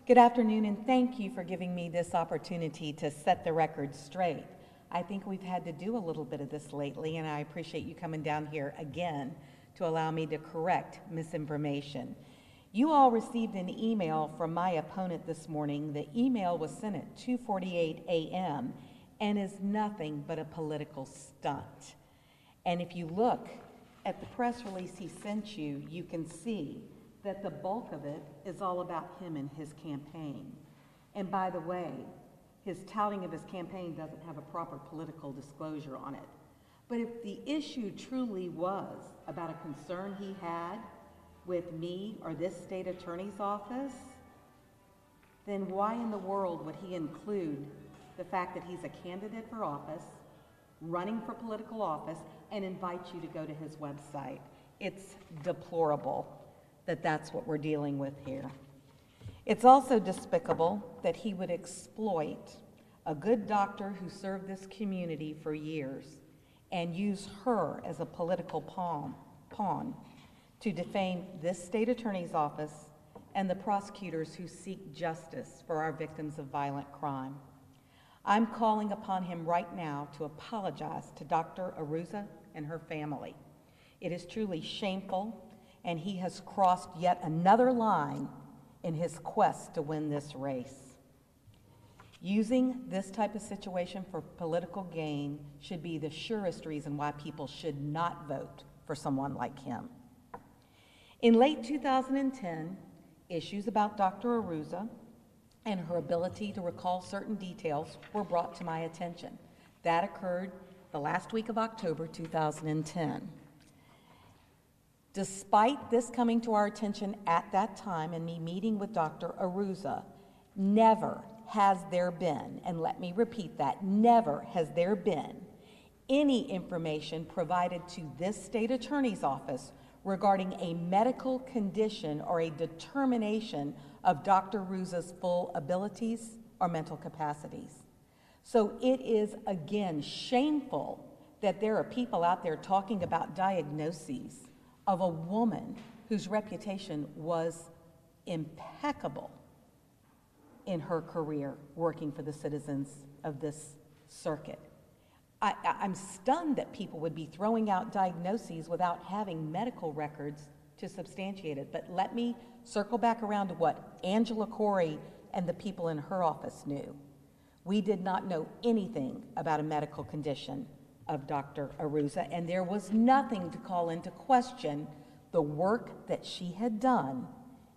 Good afternoon, and thank you for giving me this opportunity to set the record straight. I think we've had to do a little bit of this lately, and I appreciate you coming down here again to allow me to correct misinformation. You all received an email from my opponent this morning. The email was sent at 2:48 a.m. and is nothing but a political stunt. And if you look at the press release he sent you, you can see that the bulk of it is all about him and his campaign. And by the way, his touting of his campaign doesn't have a proper political disclosure on it. But if the issue truly was about a concern he had with me or this state attorney's office, then why in the world would he include the fact that he's a candidate for office, running for political office, and invite you to go to his website? It's deplorable that that's what we're dealing with here. It's also despicable that he would exploit a good doctor who served this community for years and use her as a political pawn to defame this state attorney's office and the prosecutors who seek justice for our victims of violent crime. I'm calling upon him right now to apologize to Dr. Aruza and her family. It is truly shameful, and he has crossed yet another line in his quest to win this race. Using this type of situation for political gain should be the surest reason why people should not vote for someone like him. In late 2010, issues about Dr. Aruza and her ability to recall certain details were brought to my attention. That occurred the last week of October 2010. Despite this coming to our attention at that time and me meeting with Dr. Aruza, never has there been, and let me repeat that, never has there been any information provided to this state attorney's office regarding a medical condition or a determination of Dr. Aruza's full abilities or mental capacities. So it is, again, shameful that there are people out there talking about diagnoses of a woman whose reputation was impeccable in her career working for the citizens of this circuit. I'm stunned that people would be throwing out diagnoses without having medical records to substantiate it. But let me circle back around to what Angela Corey and the people in her office knew. We did not know anything about a medical condition of Dr. Aruza, and there was nothing to call into question the work that she had done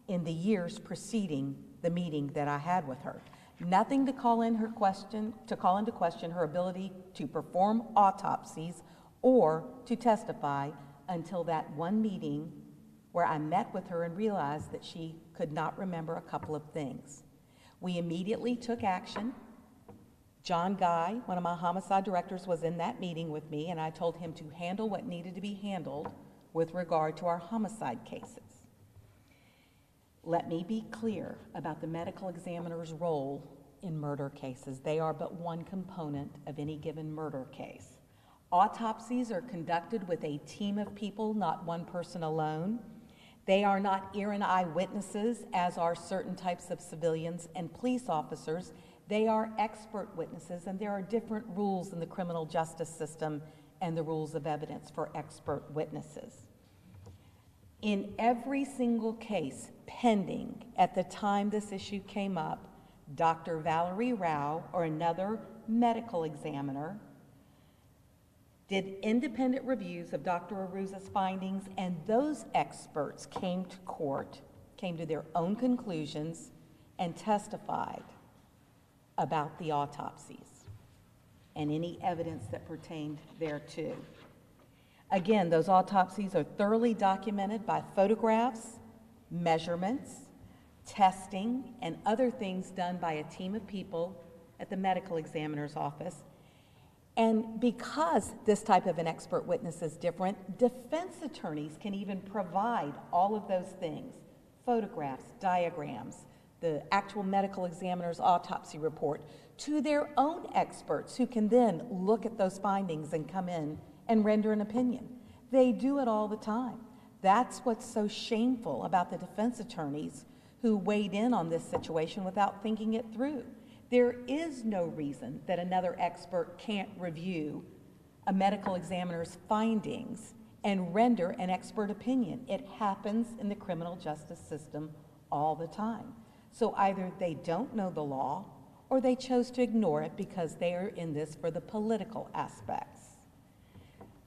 in the years preceding the meeting that I had with her. Nothing to call into question her ability to perform autopsies or to testify until that one meeting where I met with her and realized that she could not remember a couple of things. We immediately took action. John Guy, one of my homicide directors, was in that meeting with me, and I told him to handle what needed to be handled with regard to our homicide cases. Let me be clear about the medical examiner's role in murder cases. They are but one component of any given murder case. Autopsies are conducted with a team of people, not one person alone. They are not ear and eye witnesses, as are certain types of civilians and police officers. They are expert witnesses, and there are different rules in the criminal justice system and the rules of evidence for expert witnesses. In every single case pending at the time this issue came up, Dr. Valerie Rao or another medical examiner did independent reviews of Dr. Aruza's findings, and those experts came to court, came to their own conclusions, and testified about the autopsies and any evidence that pertained thereto. Again, those autopsies are thoroughly documented by photographs, measurements, testing, and other things done by a team of people at the medical examiner's office. And because this type of an expert witness is different, defense attorneys can even provide all of those things, photographs, diagrams, the actual medical examiner's autopsy report, to their own experts who can then look at those findings and come in and render an opinion. They do it all the time. That's what's so shameful about the defense attorneys who weighed in on this situation without thinking it through. There is no reason that another expert can't review a medical examiner's findings and render an expert opinion. It happens in the criminal justice system all the time. So either they don't know the law or they chose to ignore it because they are in this for the political aspects.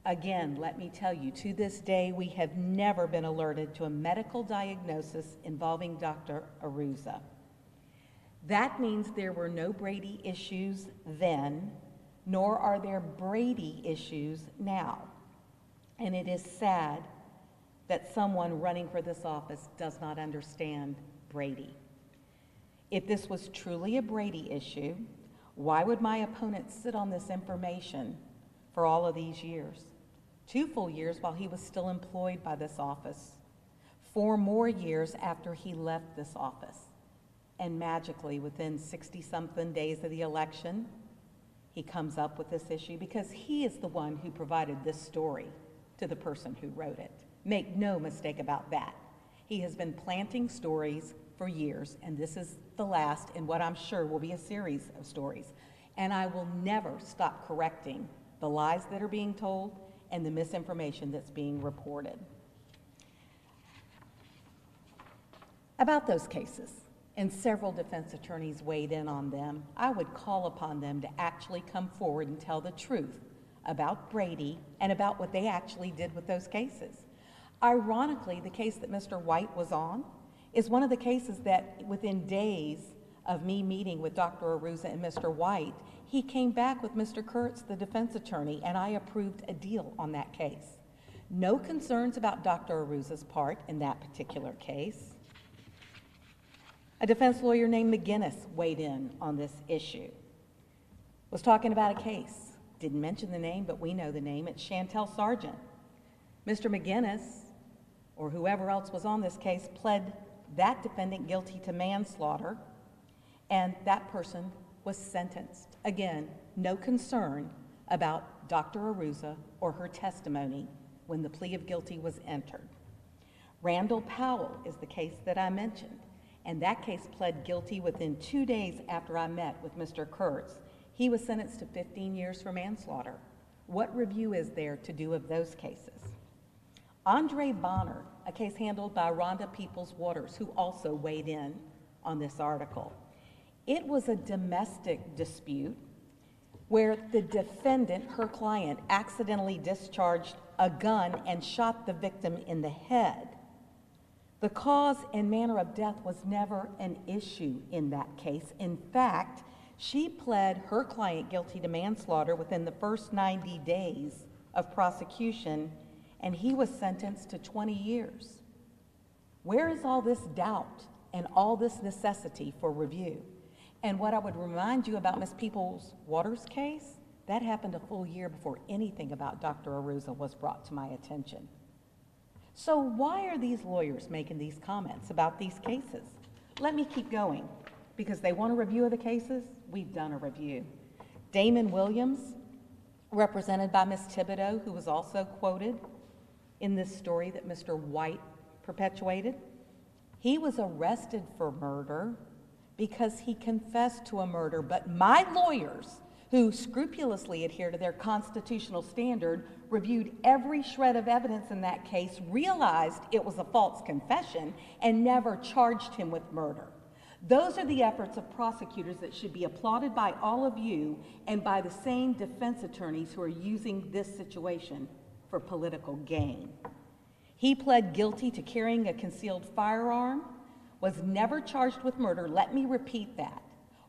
Again, let me tell you, to this day, we have never been alerted to a medical diagnosis involving Dr. Aruza. That means there were no Brady issues then, nor are there Brady issues now. And it is sad that someone running for this office does not understand Brady. If this was truly a Brady issue, why would my opponent sit on this information for all of these years? 2 full years while he was still employed by this office, 4 more years after he left this office, and magically within 60-something days of the election, he comes up with this issue because he is the one who provided this story to the person who wrote it. Make no mistake about that. He has been planting stories for years, and this is the last in what I'm sure will be a series of stories. And I will never stop correcting the lies that are being told and the misinformation that's being reported. About those cases, and several defense attorneys weighed in on them, I would call upon them to actually come forward and tell the truth about Brady and about what they actually did with those cases. Ironically, the case that Mr. White was on is one of the cases that within days of me meeting with Dr. Aruza and Mr. White, he came back with Mr. Kurtz, the defense attorney, and I approved a deal on that case. No concerns about Dr. Aruza's part in that particular case. A defense lawyer named McGinnis weighed in on this issue. Was talking about a case. Didn't mention the name, but we know the name. It's Chantel Sargent. Mr. McGinnis, or whoever else was on this case, pled that defendant guilty to manslaughter, and that person was sentenced. Again, no concern about Dr. Aruza or her testimony when the plea of guilty was entered. Randall Powell is the case that I mentioned, and that case pled guilty within 2 days after I met with Mr. Kurtz. He was sentenced to 15 years for manslaughter. What review is there to do of those cases? Andre Bonner, a case handled by Rhonda Peoples-Waters, who also weighed in on this article. It was a domestic dispute where the defendant, her client, accidentally discharged a gun and shot the victim in the head. The cause and manner of death was never an issue in that case. In fact, she pled her client guilty to manslaughter within the first 90 days of prosecution, and he was sentenced to 20 years. Where is all this doubt and all this necessity for review? And what I would remind you about Ms. Peoples-Waters' case, that happened a full year before anything about Dr. Aruza was brought to my attention. So why are these lawyers making these comments about these cases? Let me keep going, because they want a review of the cases. We've done a review. Damon Williams, represented by Ms. Thibodeau, who was also quoted in this story that Mr. White perpetuated, he was arrested for murder because he confessed to a murder, but my lawyers, who scrupulously adhere to their constitutional standard, reviewed every shred of evidence in that case, realized it was a false confession, and never charged him with murder. Those are the efforts of prosecutors that should be applauded by all of you and by the same defense attorneys who are using this situation for political gain. He pled guilty to carrying a concealed firearm, was never charged with murder. Let me repeat that.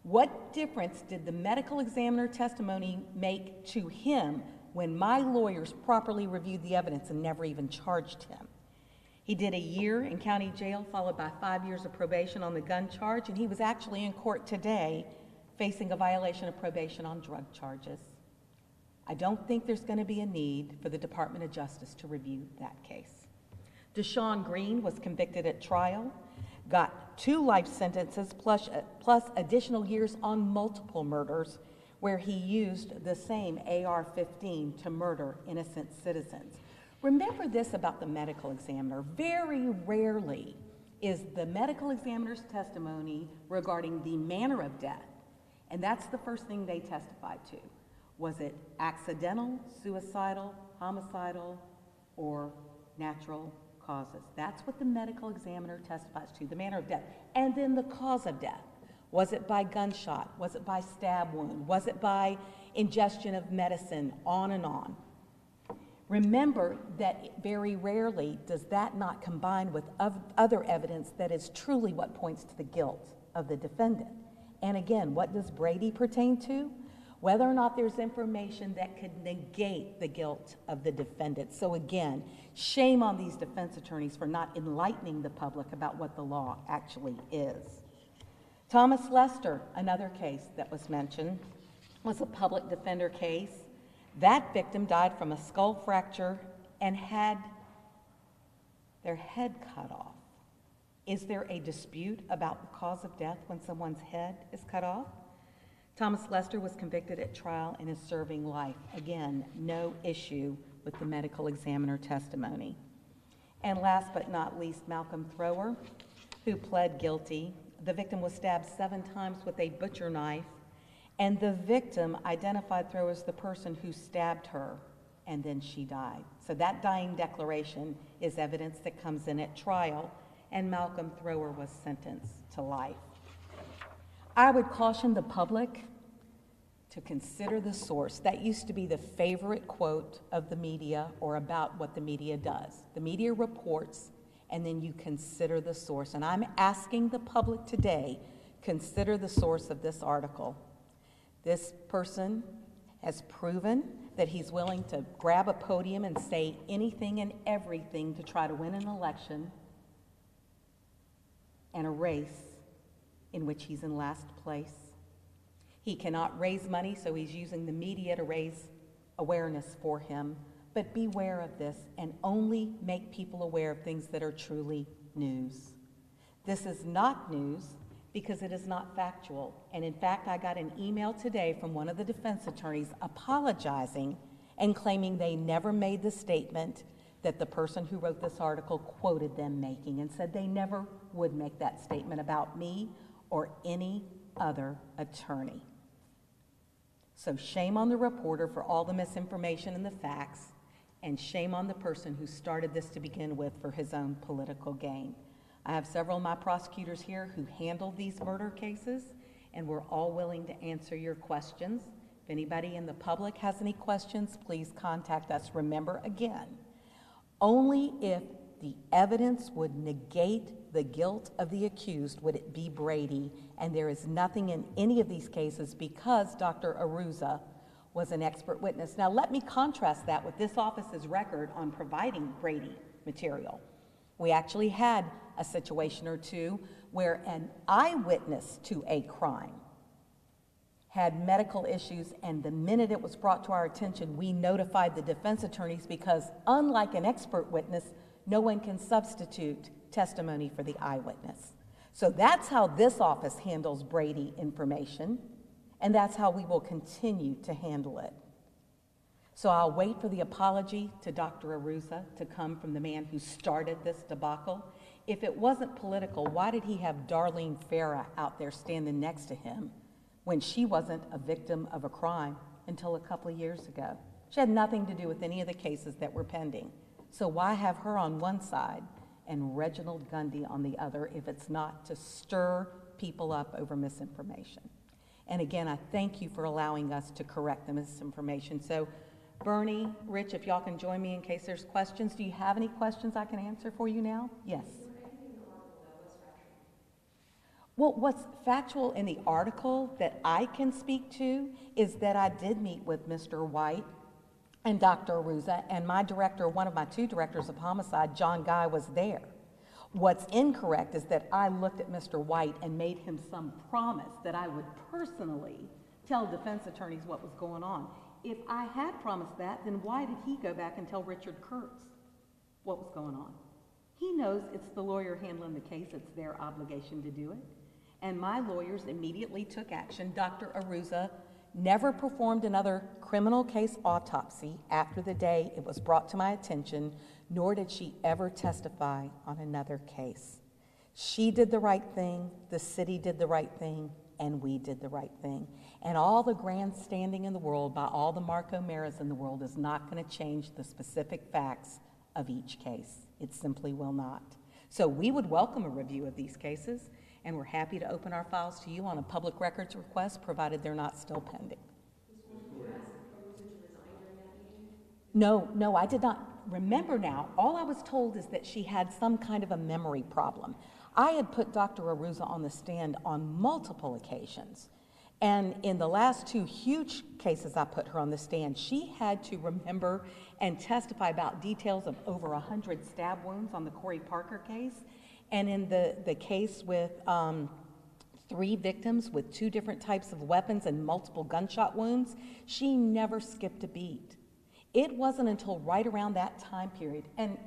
What difference did the medical examiner testimony make to him when my lawyers properly reviewed the evidence and never even charged him? He did a year in county jail, followed by 5 years of probation on the gun charge, and he was actually in court today facing a violation of probation on drug charges. I don't think there's going to be a need for the Department of Justice to review that case. Deshaun Green was convicted at trial, got 2 life sentences plus additional years on multiple murders where he used the same AR-15 to murder innocent citizens. Remember this about the medical examiner. Very rarely is the medical examiner's testimony regarding the manner of death. And that's the first thing they testified to. Was it accidental, suicidal, homicidal, or natural causes? That's what the medical examiner testifies to, the manner of death. And then the cause of death. Was it by gunshot? Was it by stab wound? Was it by ingestion of medicine? On and on. Remember that very rarely does that not combine with other evidence that is truly what points to the guilt of the defendant. And again, what does Brady pertain to? Whether or not there's information that could negate the guilt of the defendant. So again, shame on these defense attorneys for not enlightening the public about what the law actually is. Thomas Lester, another case that was mentioned, was a public defender case. That victim died from a skull fracture and had their head cut off. Is there a dispute about the cause of death when someone's head is cut off? Thomas Lester was convicted at trial and is serving life. Again, no issue with the medical examiner testimony. And last but not least, Malcolm Thrower, who pled guilty. The victim was stabbed 7 times with a butcher knife, and the victim identified Thrower as the person who stabbed her, and then she died. So that dying declaration is evidence that comes in at trial, and Malcolm Thrower was sentenced to life. I would caution the public to consider the source. That used to be the favorite quote of the media or about what the media does. The media reports, and then you consider the source. And I'm asking the public today, consider the source of this article. This person has proven that he's willing to grab a podium and say anything and everything to try to win an election and a race in which he's in last place. He cannot raise money, so he's using the media to raise awareness for him. But beware of this and only make people aware of things that are truly news. This is not news because it is not factual. And in fact, I got an email today from one of the defense attorneys apologizing and claiming they never made the statement that the person who wrote this article quoted them making, and said they never would make that statement about me or any other attorney. So shame on the reporter for all the misinformation and the facts, and shame on the person who started this to begin with for his own political gain. I have several of my prosecutors here who handled these murder cases, and we're all willing to answer your questions. If anybody in the public has any questions, please contact us. Remember, again, only if the evidence would negate the guilt of the accused would it be Brady, and there is nothing in any of these cases because Dr. Aruza was an expert witness. Now let me contrast that with this office's record on providing Brady material. We actually had a situation or two where an eyewitness to a crime had medical issues, and the minute it was brought to our attention, we notified the defense attorneys because unlike an expert witness, no one can substitute testimony for the eyewitness. So that's how this office handles Brady information, and that's how we will continue to handle it. So I'll wait for the apology to Dr. Aruza to come from the man who started this debacle. If it wasn't political, why did he have Darlene Farah out there standing next to him when she wasn't a victim of a crime until a couple of years ago? She had nothing to do with any of the cases that were pending. So why have her on one side and Reginald Gundy on the other if it's not to stir people up over misinformation? And again, I thank you for allowing us to correct the misinformation. So Bernie, Rich, if y'all can join me in case there's questions. Do you have any questions I can answer for you now? Yes. Well, what's factual in the article that I can speak to is that I did meet with Mr. White and Dr. Aruza, and my director, one of my 2 directors of homicide, John Guy, was there. What's incorrect is that I looked at Mr. White and made him some promise that I would personally tell defense attorneys what was going on. If I had promised that, then why did he go back and tell Richard Kurtz what was going on? He knows it's the lawyer handling the case, it's their obligation to do it. And my lawyers immediately took action. Dr. Aruza never performed another criminal case autopsy after the day it was brought to my attention, nor did she ever testify on another case. She did the right thing, the city did the right thing, and we did the right thing. And all the grandstanding in the world by all the Marco Maras in the world is not going to change the specific facts of each case. It simply will not. So we would welcome a review of these cases, and we're happy to open our files to you on a public records request, provided they're not still pending. No, I did not. Remember now, all I was told is that she had some kind of a memory problem. I had put Dr. Aruza on the stand on multiple occasions. And in the last two huge cases I put her on the stand, she had to remember and testify about details of over 100 stab wounds on the Corey Parker case. And in the case with 3 victims with 2 different types of weapons and multiple gunshot wounds, she never skipped a beat. It wasn't until right around that time period, and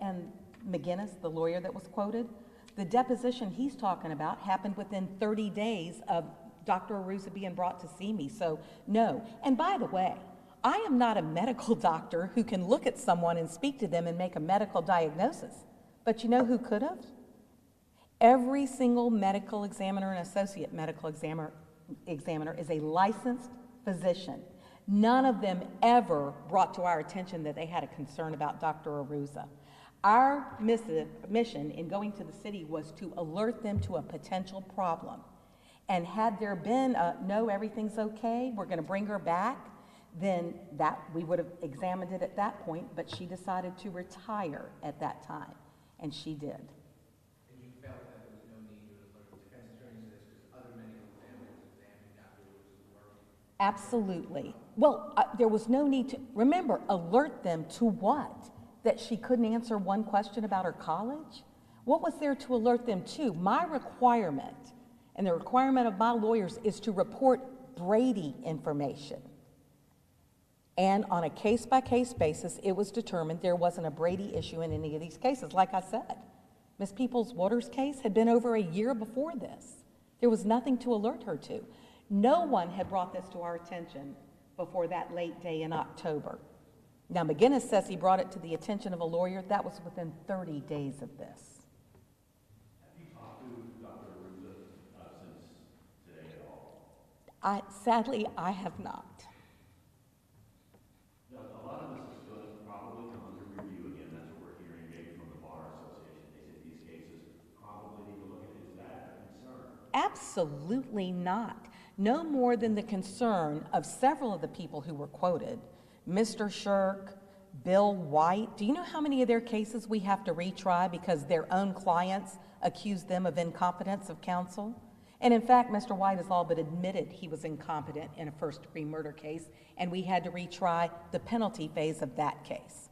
McGinnis, the lawyer that was quoted, the deposition he's talking about happened within 30 days of Dr. Aruza being brought to see me, so no. And by the way, I am not a medical doctor who can look at someone and speak to them and make a medical diagnosis, but you know who could have? Every single medical examiner and associate medical examiner is a licensed physician. None of them ever brought to our attention that they had a concern about Dr. Aruza. Our mission in going to the city was to alert them to a potential problem. And had there been a, no, everything's okay, we're going to bring her back, then that we would have examined it at that point, but she decided to retire at that time, and she did. And you felt that there was no need to alert the defense attorney to this because other medical examiners examined Dr. Aruza's work? Absolutely. Well, there was no need to, remember, alert them to what? That she couldn't answer one question about her college? What was there to alert them to? My requirement, and the requirement of my lawyers, is to report Brady information. And on a case-by-case basis, it was determined there wasn't a Brady issue in any of these cases. Like I said, Ms. Peoples-Waters' case had been over a year before this. There was nothing to alert her to. No one had brought this to our attention before that late day in October. Now, McGinnis says he brought it to the attention of a lawyer. That was within 30 days of this. Have you talked to Dr. Aruza since today at all? Sadly, I have not. Now, a lot of this is going to probably come under review again. That's what we're hearing maybe from the Bar Association. They said these cases probably need to look at. Is that a concern? Absolutely not. No more than the concern of several of the people who were quoted. Mr. Shirk, Bill White. Do you know how many of their cases we have to retry because their own clients accused them of incompetence of counsel? And in fact, Mr. White has all but admitted he was incompetent in a first-degree murder case, and we had to retry the penalty phase of that case.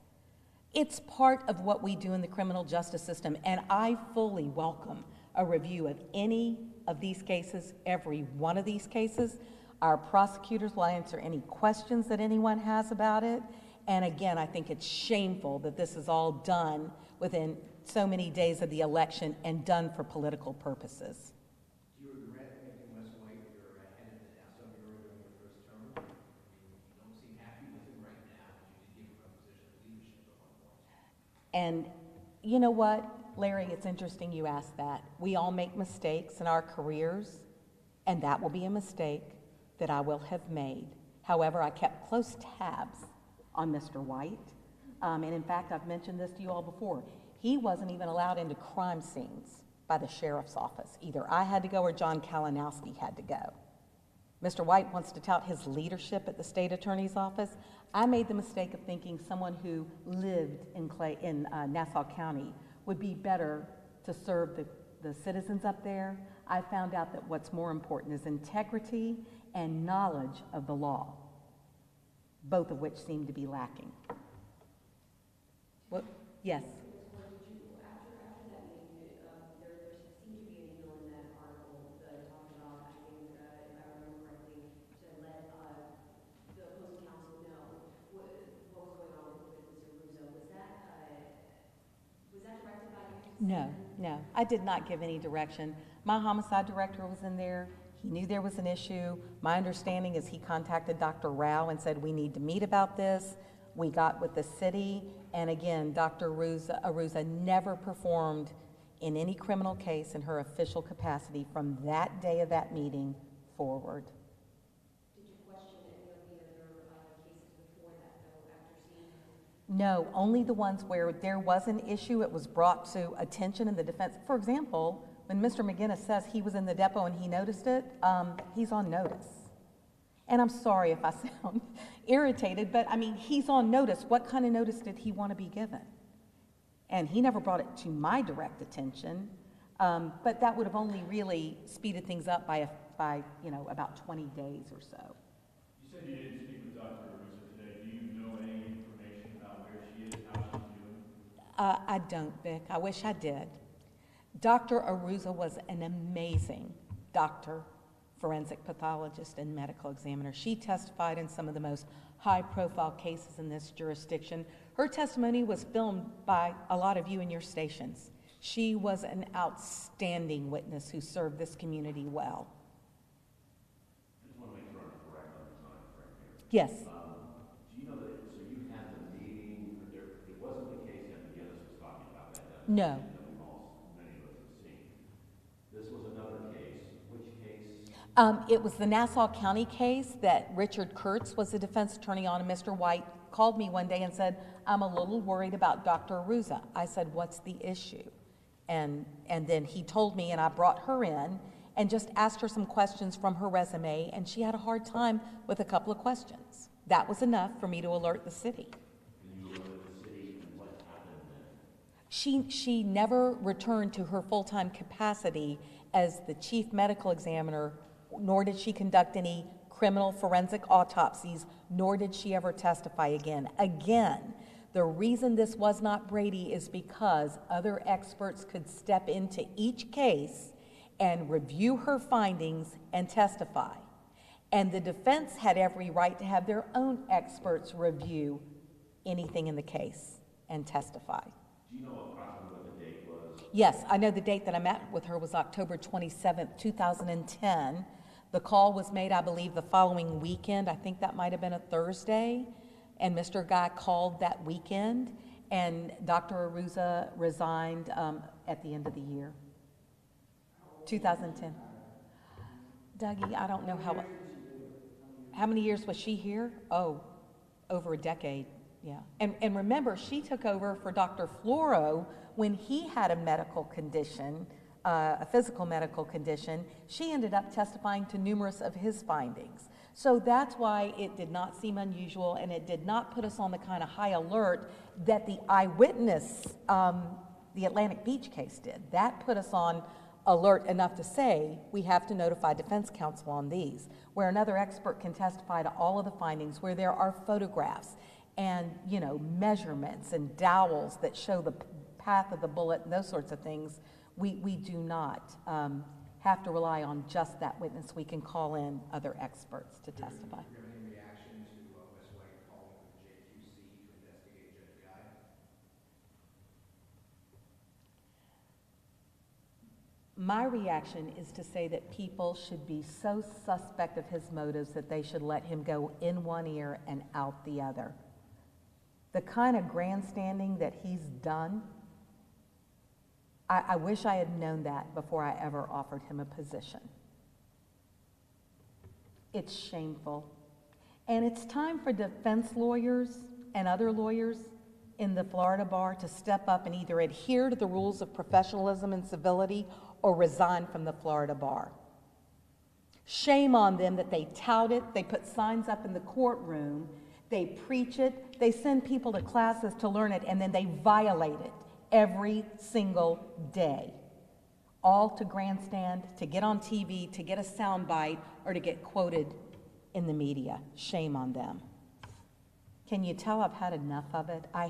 It's part of what we do in the criminal justice system, and I fully welcome a review of any of these cases, every one of these cases. Our prosecutors will answer any questions that anyone has about it. And again, I think it's shameful that this is all done within so many days of the election and done for political purposes. Do you regret making Wes White your head of the NASA Bureau during your first term? I mean, you don't seem happy with him right now, but you did give him a position of leadership at one point. And you know what, Larry, it's interesting you asked that. We all make mistakes in our careers, and that will be a mistake that I will have made. However, I kept close tabs on Mr. White. And in fact, I've mentioned this to you all before. He wasn't even allowed into crime scenes by the sheriff's office. Either I had to go or John Kalinowski had to go. Mr. White wants to tout his leadership at the state attorney's office. I made the mistake of thinking someone who lived in Nassau County would be better to serve the citizens up there. I found out that what's more important is integrity and knowledge of the law, both of which seem to be lacking. What? Yes? After that meeting, there seemed to be an email in that article that talked about, I think, if I remember correctly, to let the opposing counsel know what was going on with Mr. Aruza. Was that directed by you? No, I did not give any direction. My homicide director was in there. He knew there was an issue. My understanding is he contacted Dr. Rao and said, we need to meet about this. We got with the city, and again, Dr. Aruza never performed in any criminal case in her official capacity from that day of that meeting forward. Did you question any of the other cases before that, though, after seeing her? No, only the ones where there was an issue, it was brought to attention in the defense. For example, when Mr. McGinnis says he was in the depot and he noticed it, he's on notice. And I'm sorry if I sound irritated, but I mean, he's on notice. What kind of notice did he want to be given? And he never brought it to my direct attention, but that would have only really speeded things up by about 20 days or so. You said you didn't speak with Dr. Arusa today. Do you know any information about where she is, how she's doing? I don't, Vic. I wish I did. Dr. Arusa was an amazing doctor, forensic pathologist, and medical examiner. She testified in some of the most high-profile cases in this jurisdiction. Her testimony was filmed by a lot of you in your stations. She was an outstanding witness who served this community well. I just want to make sure I'm correct on the time frame here. Yes. Do you know that, so you had the meeting, it wasn't the case that McGinnis was talking about that? No. Many of us have seen. This was another case. Which case? It was the Nassau County case that Richard Kurtz was the defense attorney on, and Mr. White called me one day and said, I'm a little worried about Dr. Arusa. I said, what's the issue? And then he told me, and I brought her in and just asked her some questions from her resume, and she had a hard time with a couple of questions. That was enough for me to alert the city. And you alerted the city, and what happened then? She never returned to her full-time capacity as the chief medical examiner, nor did she conduct any criminal forensic autopsies, nor did she ever testify again. Again, the reason this was not Brady is because other experts could step into each case and review her findings and testify. And the defense had every right to have their own experts review anything in the case and testify. Do you know approximately what the date was? Yes, I know the date that I met with her was October 27th, 2010. The call was made, I believe, the following weekend. I think that might have been a Thursday. And Mr. Guy called that weekend, and Dr. Arusa resigned at the end of the year, 2010. Dougie, I don't know how many years was she here? Oh, over a decade, yeah. And remember, she took over for Dr. Floro when he had a medical condition, a physical medical condition. She ended up testifying to numerous of his findings. So that's why it did not seem unusual, and it did not put us on the kind of high alert that the eyewitness, the Atlantic Beach case did. That put us on alert enough to say we have to notify defense counsel on these, where another expert can testify to all of the findings, where there are photographs and, measurements and dowels that show the path of the bullet and those sorts of things. We do not have to rely on just that witness. We can call in other experts to testify. Do you have any reaction to Wes White calling with the JQC to investigate Judge Guy? My reaction is to say that people should be so suspect of his motives that they should let him go in one ear and out the other. The kind of grandstanding that he's done, I wish I had known that before I ever offered him a position. It's shameful. And it's time for defense lawyers and other lawyers in the Florida bar to step up and either adhere to the rules of professionalism and civility or resign from the Florida bar. Shame on them that they tout it, they put signs up in the courtroom, they preach it, they send people to classes to learn it, and then they violate it every single day, all to grandstand, to get on TV, to get a soundbite, or to get quoted in the media. Shame on them. Can you tell I've had enough of it? I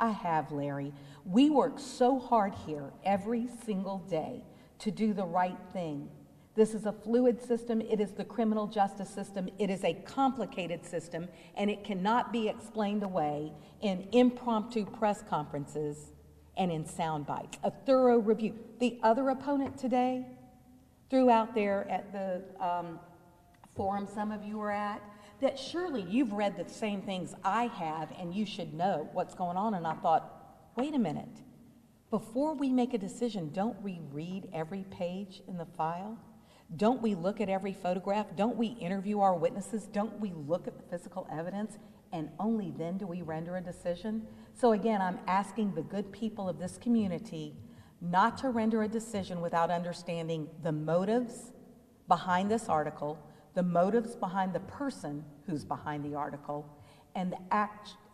have, Larry. We work so hard here every single day to do the right thing. This is a fluid system. It is the criminal justice system. It is a complicated system, and it cannot be explained away in impromptu press conferences and in sound bites. A thorough review. The other opponent today threw out there at the forum some of you were at that surely you've read the same things I have, and you should know what's going on. And I thought, wait a minute. Before we make a decision, don't we read every page in the file? Don't we look at every photograph? Don't we interview our witnesses? Don't we look at the physical evidence? And only then do we render a decision? So again, I'm asking the good people of this community not to render a decision without understanding the motives behind this article, the motives behind the person who's behind the article, and the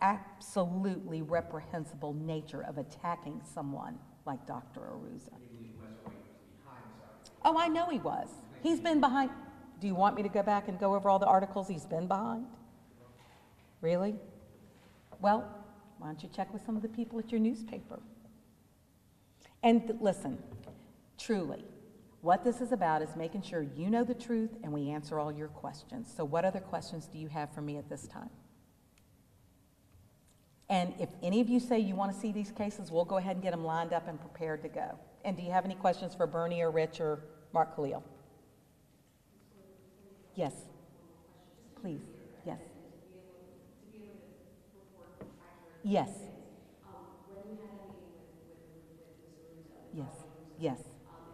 absolutely reprehensible nature of attacking someone like Dr. Aruza. You believe Wes White was behind this article? Oh, I know he was. He's been behind. Do you want me to go back and go over all the articles he's been behind? Really? Well, why don't you check with some of the people at your newspaper? And listen, truly, what this is about is making sure you know the truth and we answer all your questions. So what other questions do you have for me at this time? And if any of you say you want to see these cases, we'll go ahead and get them lined up and prepared to go. And do you have any questions for Bernie or Rich or Mark Khalil? Yes. Please. Yes. Yes. When you had that meeting with Ms. Aruza, Yes. Yes. and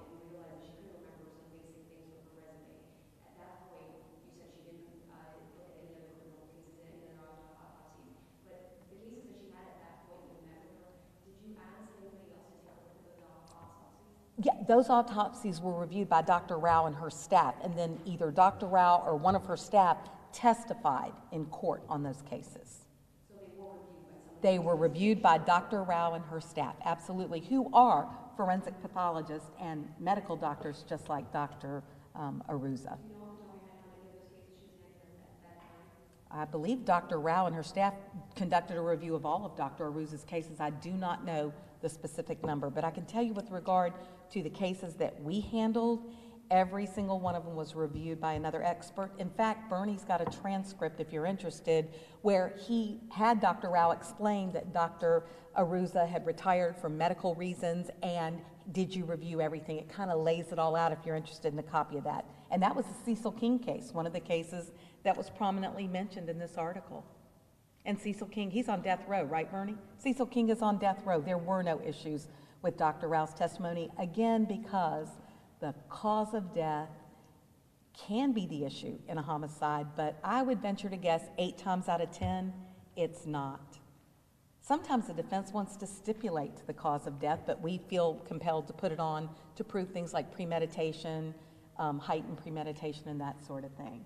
you realized that she couldn't remember some basic things from her resume, at that point, you said she didn't look at any other criminal cases, any other autopsies. But the cases that she had at that point when you met with her, did you ask anybody else to take a look at those autopsies? Yeah, those autopsies were reviewed by Dr. Rao and her staff, and then either Dr. Rao or one of her staff testified in court on those cases. So they were reviewed by someone? They were reviewed by Dr. Rao and her staff, absolutely, who are forensic pathologists and medical doctors just like Dr. Aruza. Do you know off the top of your head how many of those cases she was answering at that time? I believe Dr. Rao and her staff conducted a review of all of Dr. Aruza's cases. I do not know the specific number, but I can tell you with regard to the cases that we handled, every single one of them was reviewed by another expert. In fact, Bernie's got a transcript, if you're interested, where he had Dr. Rao explain that Dr. Aruza had retired for medical reasons, and did you review everything? It kind of lays it all out if you're interested in a copy of that. And that was the Cecil King case, one of the cases that was prominently mentioned in this article. And Cecil King, he's on death row, right, Bernie? Cecil King is on death row. There were no issues with Dr. Rao's testimony, again, because the cause of death can be the issue in a homicide, but I would venture to guess 8 times out of 10, it's not. Sometimes the defense wants to stipulate the cause of death, but we feel compelled to put it on to prove things like premeditation, heightened premeditation, and that sort of thing.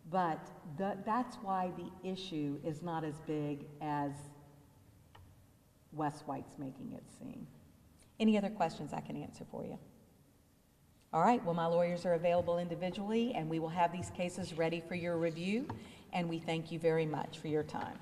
But that's why the issue is not as big as Wes White's making it seem. Any other questions I can answer for you? All right, well, my lawyers are available individually, and we will have these cases ready for your review, and we thank you very much for your time.